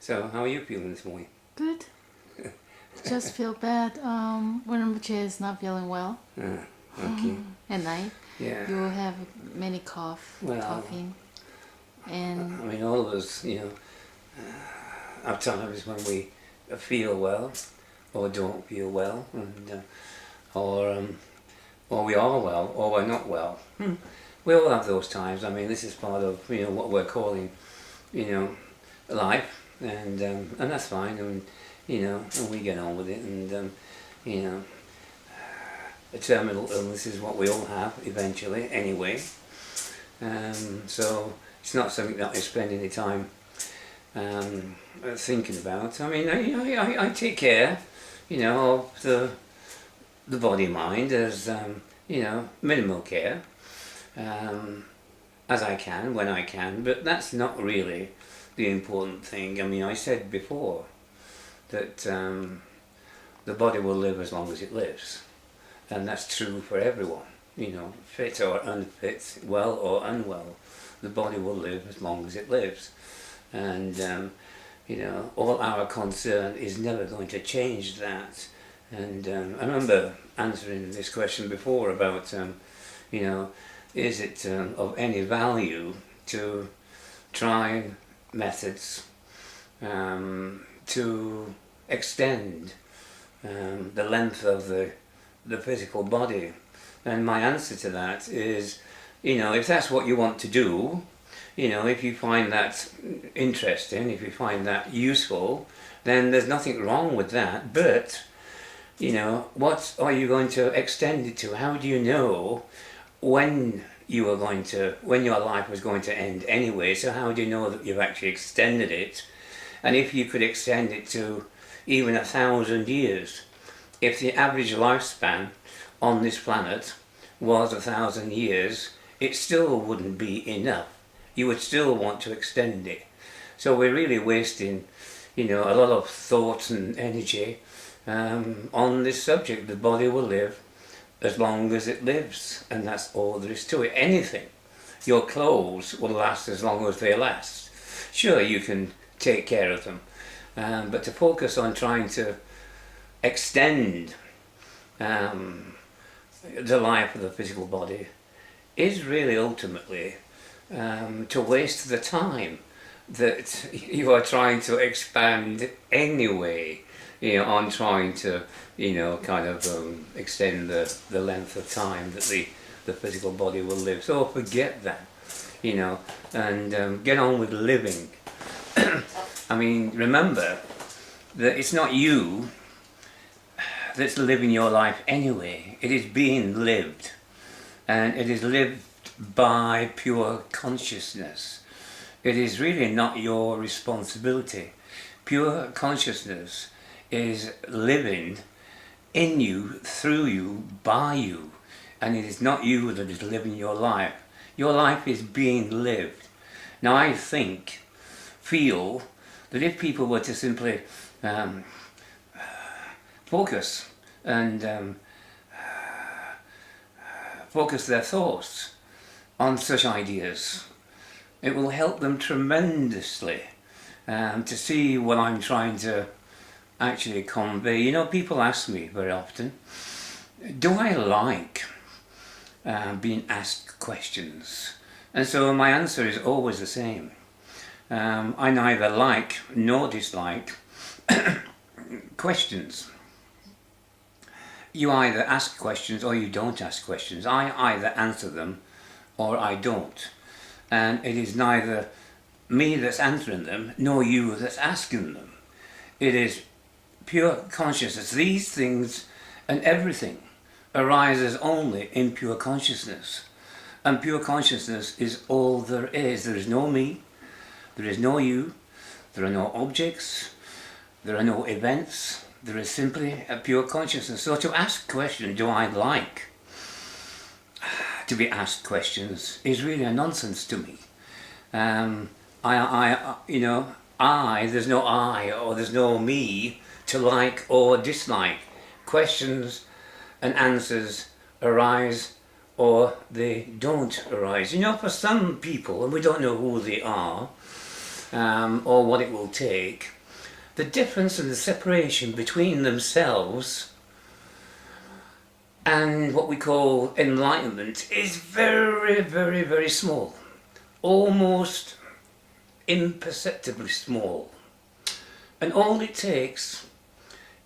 So, how are you feeling this morning? Good. Just feel bad when Che is not feeling well Okay. at night. Yeah. You will have many Well, coughing, I and mean, all of us, have times when we feel well or don't feel well, and or we are well or we're not well. We all have those times. I mean, this is part of what we're calling, life, and that's fine. And we get on with it, and you know, a terminal illness is what we all have eventually, anyway. So it's not something that I spend any time thinking about. I mean, I take care, of the body mind as minimal care, as I can when I can. But that's not really the important thing. I mean, I said before that the body will live as long as it lives, and that's true for everyone. Fit or unfit, well or unwell, the body will live as long as it lives, and all our concern is never going to change that. And I remember answering this question before about is it of any value to try methods to extend the length of the physical body. And my answer to that is, if that's what you want to do, if you find that interesting, if you find that useful, then there's nothing wrong with that. But, what are you going to extend it to? How do you know when your life was going to end anyway? So how do you know that you've actually extended it? And if you could extend it to even 1,000 years, if the average lifespan on this planet was 1,000 years, it still wouldn't be enough. You would still want to extend it. So we're really wasting, a lot of thought and energy on this subject. The body will live as long as it lives, and that's all there is to it. Anything. Your clothes will last as long as they last. Sure, you can take care of them, but to focus on trying to extend the life of the physical body is really ultimately to waste the time that you are trying to expand anyway, on trying to, extend the length of time that the physical body will live. So forget that, and get on with living. I mean, remember that it's not you that's living your life anyway. It is being lived, and it is lived by pure consciousness. It is really not your responsibility. Pure consciousness is living in you, through you, by you, and it is not you that is living your life. Your life is being lived. Now I feel that if people were to simply focus and focus their thoughts on such ideas, it will help them tremendously to see what I'm trying to actually convey. People ask me very often, do I like being asked questions? And so my answer is always the same. I neither like nor dislike questions. You either ask questions or you don't ask questions. I either answer them or I don't. And it is neither me that's answering them nor you that's asking them. It is pure consciousness. These things and everything arises only in pure consciousness. And pure consciousness is all there is. There is no me, there is no you, there are no objects, there are no events. There is simply a pure consciousness. So to ask questions, do I like to be asked questions, is really a nonsense to me. There's no I or there's no me to like or dislike. Questions and answers arise or they don't arise. For some people, and we don't know who they are, or what it will take, the difference and the separation between themselves and what we call enlightenment is very, very, very small. Almost imperceptibly small. And all it takes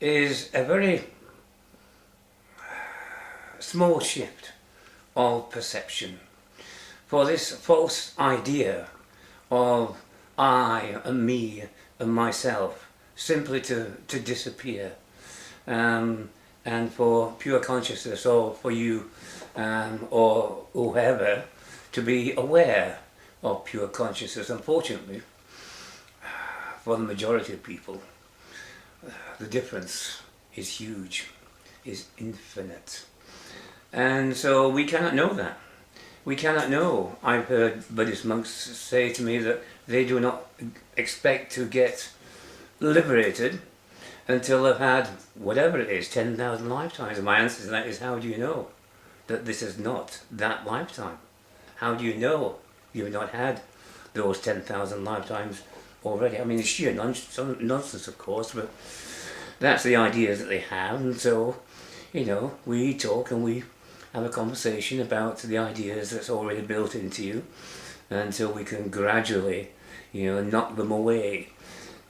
is a very small shift of perception for this false idea of I and me and myself simply to disappear, and for pure consciousness, or for you or whoever, to be aware of pure consciousness. Unfortunately, for the majority of people, the difference is huge, is infinite. And so we cannot know that. We cannot know. I've heard Buddhist monks say to me that they do not expect to get liberated until they've had whatever it is, 10,000 lifetimes. And my answer to that is, how do you know that this is not that lifetime? How do you know you've not had those 10,000 lifetimes already? I mean, it's sheer nonsense, of course, but that's the ideas that they have. And so, you know, we talk and we have a conversation about the ideas that's already built into you, until we can gradually, you know, knock them away.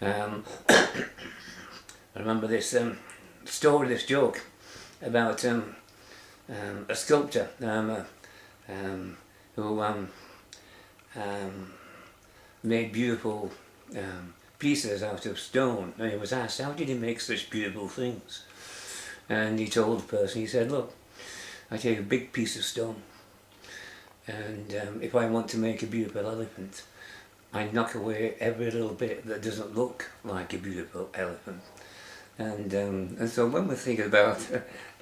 I remember this story, this joke about a sculptor who made beautiful pieces out of stone, and he was asked, how did he make such beautiful things? And he told the person, he said, look, I take a big piece of stone, and if I want to make a beautiful elephant, I knock away every little bit that doesn't look like a beautiful elephant. And so when we're thinking about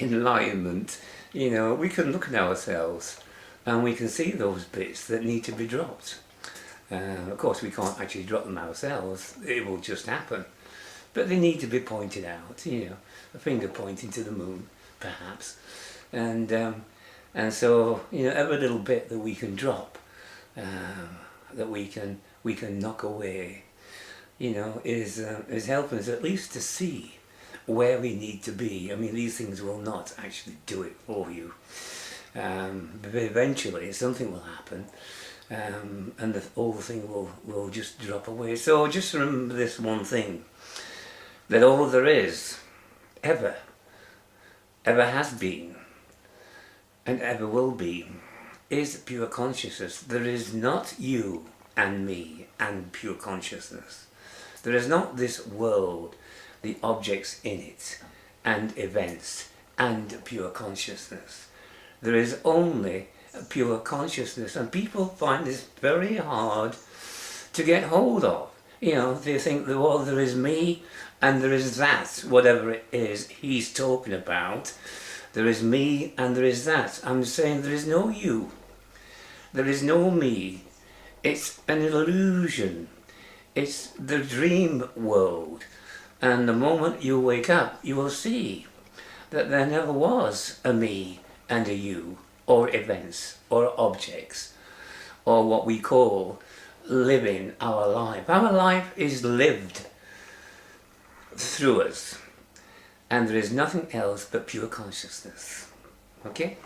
enlightenment, you know, we can look at ourselves and we can see those bits that need to be dropped. Of course, we can't actually drop them ourselves, it will just happen. But they need to be pointed out, you know, a finger pointing to the moon, perhaps. And so, you know, every little bit that we can drop, that we can knock away, you know, is helping us at least to see where we need to be. I mean, these things will not actually do it for you, but eventually something will happen, and the whole thing will just drop away. So just remember this one thing, that all there is, ever has been, and ever will be, is pure consciousness. There is not you and me and pure consciousness. There is not this world, the objects in it, and events, and pure consciousness. There is only pure consciousness, and people find this very hard to get hold of. You know, they think that, well, there is me, and there is that, whatever it is he's talking about. There is me and there is that. I'm saying there is no you. There is no me. It's an illusion. It's the dream world. And the moment you wake up, you will see that there never was a me and a you, or events, or objects, or what we call living our life. Our life is lived through us. And there is nothing else but pure consciousness. Okay?